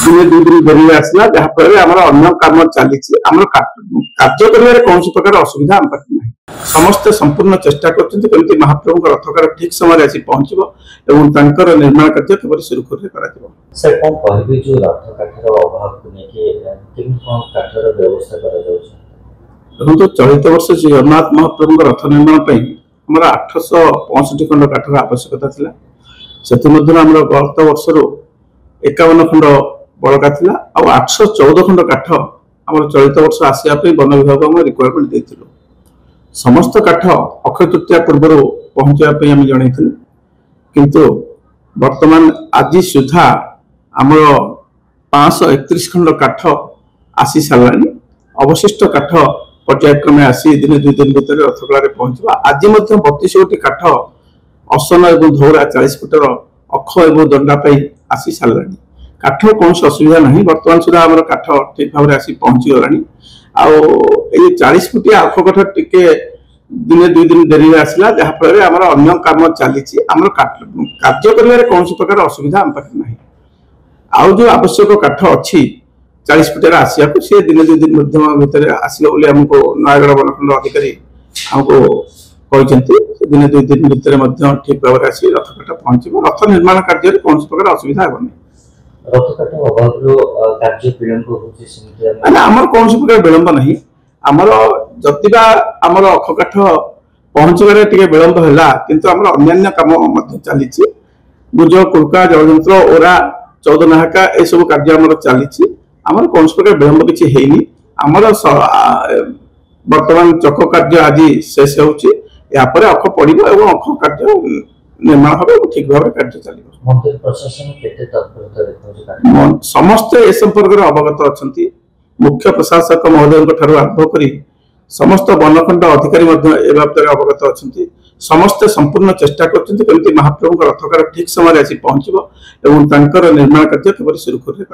दिने दुई दिन डेरी आसला जहाँफल अन्य कम चली कार्य कर कौन प्रकार असुविधा आम पाखे ना समस्ते संपूर्ण चेष्टा करते महाप्रभु रथकार ठीक समय आसी पहुंचर निर्माण कार्य केवल सुरुखुरी देखो चलित वर्ष श्री जगन्नाथ महाप्रभु रथ निर्माण आम 865 खंड काठर आवश्यकता थी से गत वर्ष 51 खंड बड़का थी 814 खंड काठ आम चलित वर्ष आसवाई वन विभाग रिक्वायरमेंट देथिलु समस्त काठ अक्षय तृतीया पूर्व पहुंचापी आम जनइलु किंतु वर्तमान आज सुधा आमर 531 खंड काठ आसी सारा अवशिष्ट काठ पर्यायक्रमे आसी दिन दुई दिन भितर रथकला पहुंचा आज 32 गोटी काठ असन और धौरा 40 फुटर अक्ष और दंडा आसी सारा काठ कौन असुविधा नहीं बर्तमान सुधा आम काठ ठीक भाव आसी पहुंची गला 40 फुटिया अक्ष काठ टिके दिने दुई दिन डेरी आसला जहाँफल अन्य कम चली कार्य कर कौन प्रकार असुविधा आम पाखे ना आउ जो आवश्यक काठ अच्छी 40 फुटिया आसिया सी दिन दुई दिन भितर आसो आमको नयगढ़ वनखंड अधिकारी आमको कहते दिन दुई दिन भितर ठीक भाव आसी रथ काठ पहुंच रथ निर्माण कार्य कौन प्रकार असुविधा हेनी आमर कौन प्रकार विलंब नहीं आमर जदिबा आमर अख काठ पहुंचबार टे विलंब है किंतु आमर अन्य कम चली गुज कुड़का जलयंत्र ओरा 14 नाहका ए सब कार्य आमर चली आमर कौन प्रकार विलंब किसी है आमर वर्तमान चक कार्य आज शेष होपर अख पड़ो और अख कार्य निर्माण हम ठीक भाव कार्य चलो समस्ते ए संपर्क अवगत अच्छा मुख्य प्रशासक महोदय आरंभ कर समस्त वनखंड अधिकारी ए बाबद अवगत अच्छा समस्ते संपूर्ण चेष्टा करते महाप्रभु रथकार ठीक समय आसी पहुंचर निर्माण कार्य केवल सुरुखुरी।